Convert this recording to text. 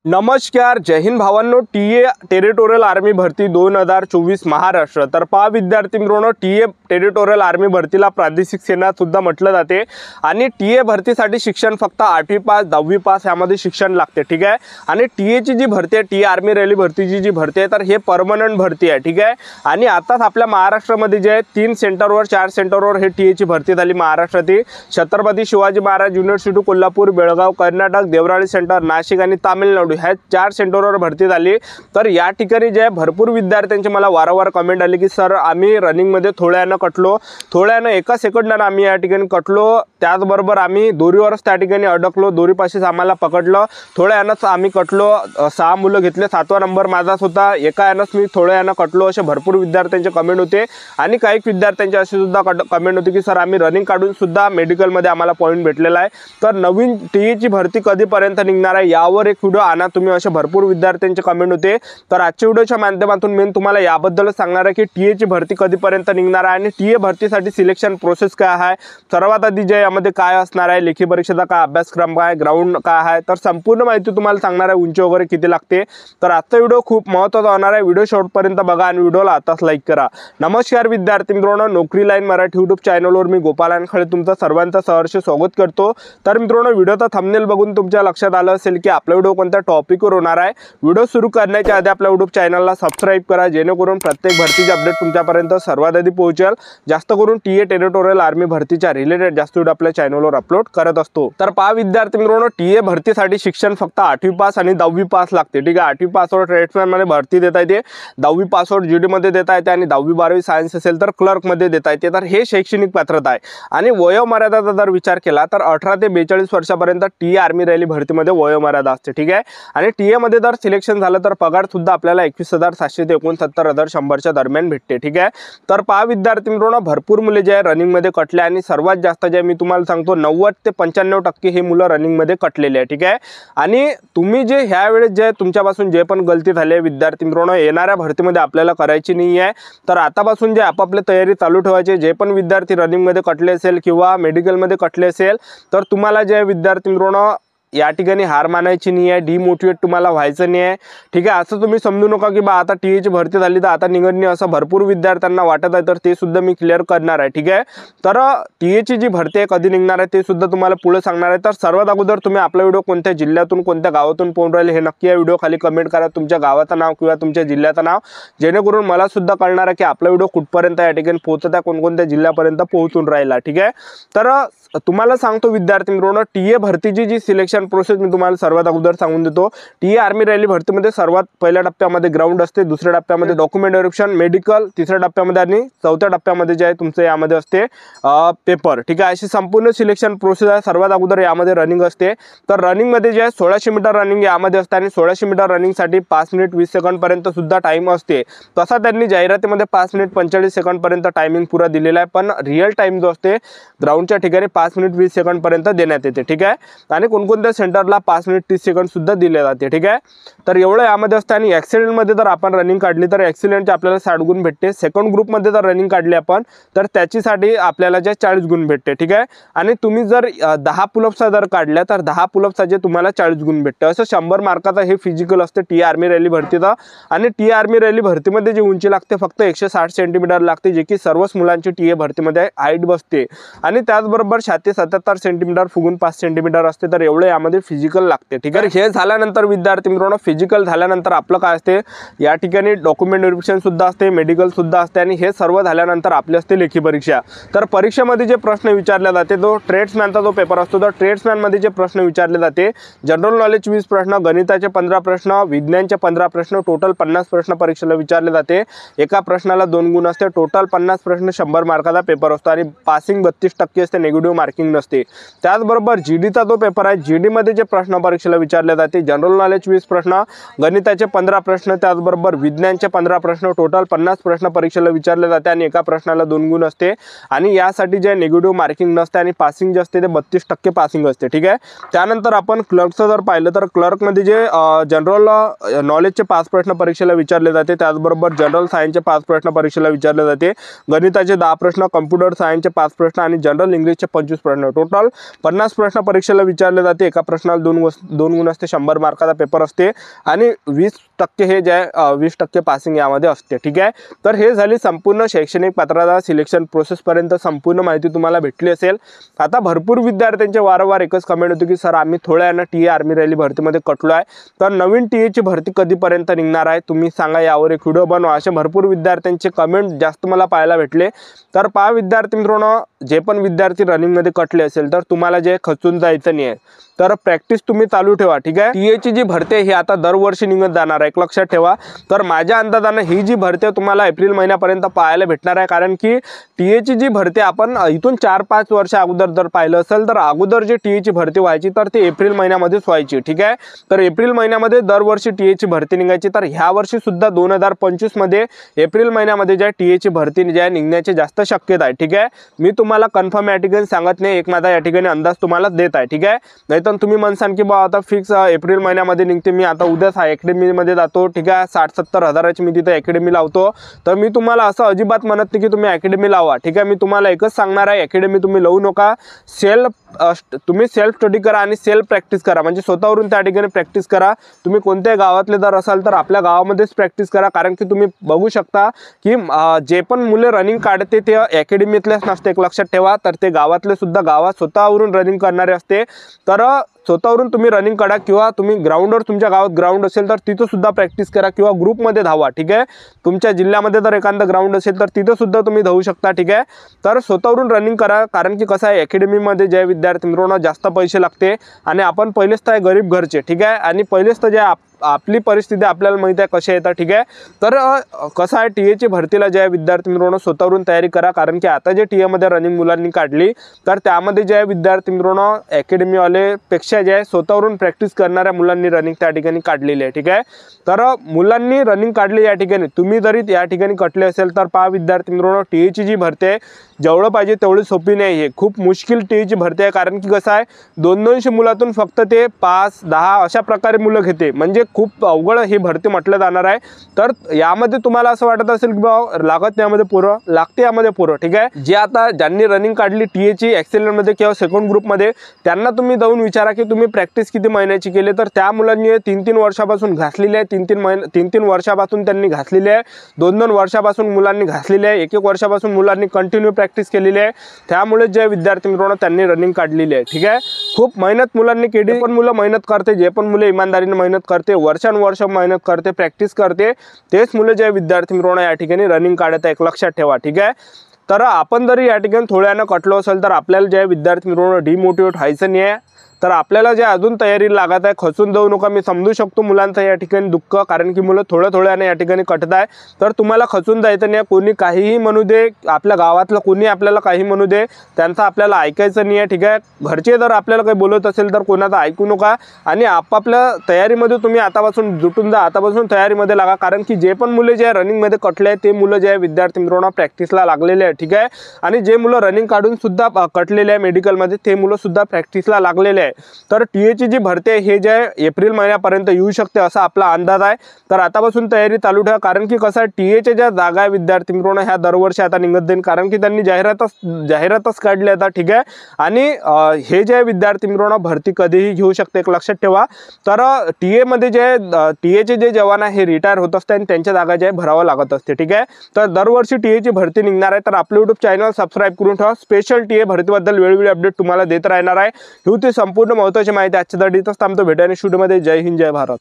नमस्कार, जय हिंद भावांनो. TA territorial army भरती 2024 महाराष्ट्र. तर पहा विद्यार्थी मित्रांनो, टीए टेरिटोरियल आर्मी भरतीला प्रादेशिक सेना सुद्धा म्हटलं जाते आणि टीए भरतीसाठी शिक्षण फक्त 8वी पास 10वी पास यामध्ये शिक्षण लागते. ठीक आहे. आणि टीएची जी भरती आहे, टीए आर्मी रॅली भरतीची जी भरती आहे, तर हे परमनंट भरती आहे. ठीक आहे. आणि आताच आपल्या महाराष्ट्रामध्ये जे 3 सेंटरवर 4 सेंटरवर हे टीएची भरती झाली. महाराष्ट्रातील छत्रपती शिवाजी महाराज युनिव्हर्सिटी कोल्हापूर, बेळगाव कर्नाटक, देवराळी सेंटर नाशिक आणि तामिळनाडू ह्या 4 सेंटरवर भरती झाली. तर या ठिकाणी जे भरपूर विद्यार्थ्यांचे मला वारंवार कमेंट आले की सर आम्ही रनिंगमध्ये थोड्यानं कटलो, थोड्यानं एका सेकंदानं आम्ही या ठिकाणी कटलो, त्याचबरोबर आम्ही दोरीवरच त्या ठिकाणी अडकलो, दोरीपाशीच आम्हाला पकडलं, थोड्यानंच आम्ही कटलो, 6 मुलं घेतले, 7वा नंबर माझाच होता, एका यानंच मी थोड्यानं कटलो, असे भरपूर विद्यार्थ्यांचे कमेंट होते. आणि काही विद्यार्थ्यांचे असे सुद्धा कमेंट होते की सर आम्ही रनिंग काढून सुद्धा मेडिकलमध्ये आम्हाला पॉईंट भेटलेला आहे. तर नवीन टीएची भरती कधीपर्यंत निघणार आहे यावर एक व्हिडिओ आणा तुम्ही, असे भरपूर विद्यार्थ्यांचे कमेंट होते. तर आजच्या व्हिडिओच्या माध्यमातून मी तुम्हाला याबद्दल सांगणार आहे की टीएची भरती कधीपर्यंत निघणार आहे आणि टीए भरतीसाठी सिलेक्शन प्रोसेस काय आहे, सर्वात आधी जे यामध्ये काय असणार आहे, लेखी परीक्षेचा काय अभ्यासक्रम काय, ग्राउंड काय आहे, तर संपूर्ण माहिती तुम्हाला सांगणार आहे. उंची वगैरे किती लागते. तर आजचा व्हिडिओ खूप महत्त्वाचा होणार आहे. व्हिडिओ शेवटपर्यंत बघा आणि व्हिडिओला आताच लाईक करा. नमस्कार विद्यार्थी मित्रांनो, नोकरी लाईन मराठी यूट्यूब चॅनलवर मी गोपाल खळे तुमचं सर्वांचं सहर्ष स्वागत करतो. तर मित्रांनो, व्हिडिओचा थंबनेल बघून तुमच्या लक्षात आलं असेल की आपला व्हिडिओ कोणत्या टॉपिकवर होणार आहे. व्हिडिओ सुरू करण्याच्या आधी आपल्या यूट्यूब चॅनलला सबस्क्राइब करा, जेणेकरून प्रत्येक भरतीचे अपडेट तुमच्यापर्यंत सर्वात आधी पोहोचेल. जास्त करून टीए टेरिटोरियल आर्मी भरतीच्या रिलेटेड जास्त व्हिडिओ आपल्या चॅनलवर अपलोड करत असतो. तर पहा विद्यार्थी मित्रांनो, टीए भरतीसाठी शिक्षण फक्त 8वी पास आणि 10वी पास लागते. ठीक आहे. 8वी पासवर ट्रेड्समॅन मध्ये भरती देता येते, 10वी पासवर जीडी मध्ये देता येते आणि 10वी 12वी सायन्स असेल तर क्लर्क मध्ये देता येते. तर हे शैक्षणिक पात्रता आहे. आणि वयोमर्यादाचा जर विचार केला तर 18 ते 42 वर्षापर्यंत टीए आर्मी रॅली भरतीमध्ये वयोमर्यादा असते. ठीक आहे. आणि टीए मध्ये जर सिलेक्शन झालं तर पगार सुद्धा आपल्याला 21,700 ते 69,100च्या दरम्यान भेटते. ठीक आहे. तर पहा विद्यार्थी मित्रांनो, भरपूर मुले जे रनिंग मध्ये कटले आणि सर्वात जास्त जे मी तुम्हाला सांगतो 90 ते 95% हे मुलं रनिंग मध्ये कटलेले आहे. ठीक आहे. आणि तुम्ही जे ह्या वेळेस जे तुमच्यापासून जे पण गलती झाली विद्यार्थी मित्रांनो, येणाऱ्या भरतीमध्ये आपल्याला करायची नाही आहे. तर आतापासून जे आपापली तयारी चालू ठेवायची. जे पण विद्यार्थी रनिंग मध्ये कटले असेल किंवा मेडिकल मध्ये कटले असेल तर तुम्हाला जे विद्यार्थी मित्रांनो या ठिकाणी हार मानायची नाही आहे, डिमोटिवेट तुम्हाला व्हायचं नाही आहे. ठीक आहे. असं तुम्ही समजू नका की बा आता टीएची भरती झाली तर आता निघत नाही, असं भरपूर विद्यार्थ्यांना वाटत आहे. तर ते सुद्धा मी क्लिअर करणार आहे. ठीक आहे. तर टीएची जी भरती आहे कधी निघणार आहे ते सुद्धा तुम्हाला पुढे सांगणार आहे. तर सर्वात अगोदर तुम्ही आपला व्हिडिओ कोणत्या जिल्ह्यातून कोणत्या गावातून पाहून राहिले हे नक्की या व्हिडिओ खाली कमेंट करा, तुमच्या गावाचं नाव किंवा तुमच्या जिल्ह्याचं नाव, जेणेकरून मला सुद्धा कळणार आहे की आपला व्हिडिओ कुठपर्यंत या ठिकाणी पोहोचत आहे, कोणकोणत्या जिल्ह्यापर्यंत पोहोचून राहिला. ठीक आहे. तर तुम्हाला सांगतो विद्यार्थी मित्रांनो, टीए भरतीची जी सिलेक्शन प्रोसेस मी तुम्हाला सर्वात अगोदर सांगून देतो. टीए आर्मी रॅली भरतीमध्ये सर्वात पहिल्या टप्प्यामध्ये ग्राउंड असते, दुसऱ्या टप्प्यामध्ये डॉक्युमेंट व्हेरिफिकेशन, मेडिकल, तिसऱ्या टप्प्यामध्ये आणि चौथ्या टप्प्यामध्ये जे आहे तुमचं यामध्ये असते पेपर. ठीक आहे. अशी संपूर्ण सिलेक्शन प्रोसेस आहे. सर्वात अगोदर यामध्ये रनिंग असते. तर रनिंगमध्ये जे आहे 1600 मीटर रनिंग यामध्ये असते आणि 1600 मीटर रनिंगसाठी 5 मिनिट 20 सेकंडपर्यंत सुद्धा टाइम असते. तसा त्यांनी जाहिरातीमध्ये 5 मिनिट 45 सेकंडपर्यंत टायमिंग पुरा दिलेला आहे, पण रिअल टाइम जो असते ग्राउंडच्या ठिकाणी 5 मिनिट 20 सेकंडपर्यंत देण्यात येते. ठीक आहे. आणि कोणकोणत्या सेंटरला 5 मिनिट 30 सेकंड सुद्धा दिले जाते. ठीक आहे. तर एवढं यामध्ये असतं. आणि ॲक्सिडेंटमध्ये जर आपण रनिंग काढली तर ॲक्सिडेंटचे आपल्याला 60 गुण भेटते. सेकंड ग्रुपमध्ये जर रनिंग काढली आपण तर त्याच्यासाठी आपल्याला जे 40 गुण भेटते. ठीक आहे. आणि तुम्ही जर 10 पुलअप्सचा जर काढल्या तर 10 पुलअप्सचे तुम्हाला 40 गुण भेटते. असं 100 मार्काचा हे फिजिकल असते टीए आर्मी रॅली भरतीचा. आणि टीए आर्मी रॅली भरतीमध्ये जी उंची लागते फक्त 160 सेंटीमीटर लागते, जे की सर्वच मुलांची टीए भरतीमध्ये हाईट बसते. आणि त्याचबरोबर 77 सेंटीमीटर फुगून 5 सेंटीमीटर असते. तर एवढं यामध्ये फिजिकल लागते. ठीक आहे. हे झाल्यानंतर विद्यार्थी मित्रांनो, फिजिकल झाल्यानंतर आपलं काय असते या ठिकाणी डॉक्युमेंट व्हेरिफिकेशन सुद्धा असते, मेडिकल सुद्धा असते आणि हे सर्व झाल्यानंतर आपली असते लेखी परीक्षा. तर परीक्षेमध्ये जे प्रश्न विचारले जाते तो ट्रेड्समॅनचा जो पेपर असतो तर ट्रेड्समॅनमध्ये जे प्रश्न विचारले जाते, जनरल नॉलेज 20 प्रश्न, गणिताचे 15 प्रश्न, विज्ञानचे 15 प्रश्न, टोटल 50 प्रश्न परीक्षेला विचारले जाते. एका प्रश्नाला 2 गुण असते. टोटल 50 प्रश्न 100 मार्काचा पेपर असतो आणि पासिंग 32% असते, निगेटिव्ह मार्किंग नसते. त्याचबरोबर जीडीचा जो पेपर आहे, जीडीमध्ये जे प्रश्न परीक्षेला विचारले जाते, जनरल नॉलेज 20 प्रश्न, गणिताचे 15 प्रश्न, त्याचबरोबर विज्ञानचे 15 प्रश्न, टोटल 50 प्रश्न परीक्षेला विचारले जाते आणि एका प्रश्नाला 2 गुण असते. आणि यासाठी जे निगेटिव्ह मार्किंग नसते आणि पासिंग जे असते ते 32% पासिंग असते. ठीक आहे. त्यानंतर आपण क्लर्कचं जर पाहिलं तर क्लर्कमध्ये जे जनरल नॉलेजचे 5 प्रश्न परीक्षेला विचारले जाते, त्याचबरोबर जनरल सायन्सचे 5 प्रश्न परीक्षेला विचारले जाते, गणिताचे 10 प्रश्न, कम्प्युटर सायन्सचे 5 प्रश्न आणि जनरल इंग्लिशचे 25 प्रश्न. टोटल 50 प्रश्न परीक्षेला विचारले जाते. एका प्रश्नाला 2 गुण असते, 100 मार्काचा पेपर असते आणि 20% हे जे 20% पासिंग यामध्ये असते, ठीक आहे। तर हे झाली संपूर्ण शैक्षणिक पात्रता सिलेक्शन प्रोसेसपर्यंत संपूर्ण माहिती तुम्हाला भेटली असेल। आता भरपूर विद्यार्थ्यांचे वारंवार एकच कमेंट होती की सर आम्ही थोड्या वेळानं टीए आर्मी रॅली भरतीमध्ये कटलो आहे, तर नवीन टीएची भरती कधीपर्यंत निघणार आहे, तुम्ही सांगा, यावर एक व्हिडिओ बनवा, असे भरपूर विद्यार्थ्यांचे कमेंट जास्त मला पाहायला भेटले। तर पहा विद्यार्थी मित्रांनो, जे पण विद्यार्थी रनिंगमध्ये कटले असेल तर तुम्हाला जे खचून जायचं नाही आहे, तर प्रॅक्टिस तुम्ही चालू ठेवा, ठीक आहे। टीएची जी भरती आहे ही आता दरवर्षी निघत जाणार आहे, एक लक्षात ठेवा। तर माझ्या अंदाजाने ही जी भरती आहे तुम्हाला एप्रिल महिन्यापर्यंत पाहायला भेटणार आहे, कारण की टीएची जी भरती आपण इथून 4-5 वर्ष अगोदर जर पाहिलं असेल तर अगोदर जी टीएची भरती व्हायची तर ती एप्रिल महिन्यामध्येच व्हायची, ठीक आहे। तर एप्रिल महिन्यामध्ये दरवर्षी टीएची भरती निघायची, तर ह्या वर्षी सुद्धा 2025 मध्ये एप्रिल महिन्यामध्ये ज्या टीएची भरती जी आहे निघण्याची जास्त शक्यता आहे, ठीक आहे। मी तुम्हाला कन्फर्म या ठिकाणी सांगत नाही, एक माझा या ठिकाणी अंदाज तुम्हाला देत आहे, ठीक आहे। नाही तर तुम्ही म्हणसान की बा आता फिक्स एप्रिल महिन्यामध्ये निघते, मी आता उद्याच अकॅडमीमध्ये जातो, ठीक आहे, 60-70 हजाराची मी तिथे अकॅडमी लावतो, तर मी तुम्हाला असं अजिबात म्हणत नाही की तुम्ही अकॅडमी लावा, ठीक आहे। मी तुम्हाला एकच सांगणार आहे, अकॅडमी तुम्ही लावू नका, तुम्ही सेल्फ स्टडी करा आणि सेल्फ प्रॅक्टिस करा, म्हणजे स्वतःवरून त्या ठिकाणी प्रॅक्टिस करा। तुम्ही कोणत्याही गावातले जर असाल तर आपल्या गावामध्येच प्रॅक्टिस करा, कारण की तुम्ही बघू शकता की जे पण मुले रनिंग काढते ते अकॅडमीतलेच नसते, एक लक्षात ठेवा। तर ते गावातले सुद्धा गावात स्वतःवरून रनिंग करणारे असते, तर स्वतःवरून तुम्ही रनिंग काढा किंवा तुम्ही ग्राउंडवर, तुमच्या गावात ग्राउंड असेल तर तिथं सुद्धा प्रॅक्टिस करा किंवा ग्रुपमध्ये धावा, ठीक आहे। तुमच्या जिल्ह्यामध्ये जर एखादा ग्राउंड असेल तर तिथं सुद्धा तुम्ही धावू शकता, ठीक आहे। तर स्वतःवरून रनिंग करा, कारण की कसं आहे अकॅडमीमध्ये जे विद्यार्थी मित्रांनो जास्त पैसे लागते आणि आपण पहिलेच तर गरीब घरचे, ठीक आहे, आणि पहिलेच तर जे आपली परिस्थिती आपल्याला माहिती आहे कशी येतात, ठीक आहे। तर कसं आहे टीएची भरतीला जे विद्यार्थी मित्रांनो स्वतःवरून तयारी करा, कारण की आता जे टीएमध्ये रनिंग मुलांनी काढली तर त्यामध्ये जे विद्यार्थी मित्रांनो अकॅडमीवाले पेक्षा जे स्वतःवरून प्रॅक्टिस करणाऱ्या मुलांनी रनिंग त्या ठिकाणी काढलेली आहे, ठीक आहे। तर मुलांनी रनिंग काढली या ठिकाणी, तुम्ही जरी या ठिकाणी कटले असेल तर पहा विद्यार्थी मित्रांनो, टीएची जी भरती आहे जेवढं पाहिजे तेवढी सोपी नाही आहे, खूप मुश्किल टीएची भरती आहे, कारण की कसं आहे 200 मुलातून फक्त ते 5-10 अशा प्रकारे मुलं घेते, म्हणजे खूप अवघड ही भरती म्हटलं जाणार आहे। तर यामध्ये तुम्हाला असं वाटत असेल की बाबा लागत यामध्ये पुरं, लागते यामध्ये पुरं, ठीक आहे। जे आता ज्यांनी रनिंग काढली टीएची एक्सेलमध्ये किंवा सेकंड ग्रुपमध्ये, त्यांना तुम्ही जाऊन विचारा की तुम्ही प्रॅक्टिस किती महिन्याची केली, तर त्या मुलांनी 3-3 वर्षापासून घासलेली आहे, 3-3 वर्षापासून त्यांनी घासलेली आहे, 2-2 वर्षापासून मुलांनी घासलेली आहे, 1-1 वर्षापासून मुलांनी कंटिन्यू प्रॅक्टिस केलेली आहे, त्यामुळे जे विद्यार्थी मित्रांनो त्यांनी रनिंग काढलेली आहे, ठीक आहे। खूप मेहनत मुलांनी केली, पण मुलं मेहनत करते, जे पण मुलं इमानदारीने मेहनत करते, वर्षानुवर्ष मेहनत करते, प्रॅक्टिस करते, तेच मुलं जे विद्यार्थी मित्रांनो या ठिकाणी रनिंग काढत आहे, एक लक्षात ठेवा, ठीक आहे। तर आपण जरी या ठिकाणी थोड्यानं कटलो असेल तर आपल्याला जे विद्यार्थी मित्रांनो डिमोटिवेट व्हायचं नाही आहे, तर आपल्याला जे अजून तयारी लागत आहे, खचून जाऊ नका। मी समजू शकतो मुलांचं या ठिकाणी दुःख, कारण की मुलं थोड्या या ठिकाणी कटत आहे, तर तुम्हाला खचून जायचं नाही, कोणी काहीही म्हणू दे, आपल्या गावातलं कोणी आपल्याला काही म्हणू दे, त्यांचं आपल्याला ऐकायचं नाही आहे, ठीक आहे। घरचे जर आपल्याला काही बोलत असेल तर कोणाचं ऐकू नका आणि आपापल्या तयारीमध्ये तुम्ही आतापासून जुटून जा, आतापासून तयारीमध्ये लागा, कारण की जे पण मुले जे रनिंगमध्ये कटले ते मुलं जे विद्यार्थी मित्रांनो प्रॅक्टिसला लागलेले आहे, ठीक आहे। आणि जे मुलं रनिंग काढून सुद्धा कटलेले आहे मेडिकलमध्ये ते मुलं सुद्धा प्रॅक्टिसला लागलेले आहे। तर टीएची जी भरती आहे हे जे एप्रिल महिन्यापर्यंत येऊ शकते असा आपला अंदाज आहे, तर आतापासून तयारी चालू ठेवा, कारण की कसं आहे टीएच्या ज्या जागा आहे विद्यार्थी मित्रांनो ह्या दरवर्षी आता निघत जाईल, कारण की त्यांनी जाहिरातच काढली आता, ठीक आहे। आणि हे जे विद्यार्थी मित्रांनो भरती कधीही घेऊ शकते, एक लक्षात ठेवा। तर टीएमध्ये जे टीएचे जे जवान आहे हे रिटायर होत असते आणि त्यांच्या जागा जे भरावं लागत असते, ठीक आहे। तर दरवर्षी टीएची भरती निघणार आहे, तर आपलं यूट्यूब चॅनल सबस्क्राईब करून ठेवा, स्पेशल टीए भरतीबद्दल वेळोवेळी अपडेट तुम्हाला देत राहणार आहे। ही होती संपूर्ण महत्त्वाची माहिती आजच्या इथंच थांबतो, भेटूया नेक्स्ट व्हिडिओमध्ये। जय हिंद, जय भारत।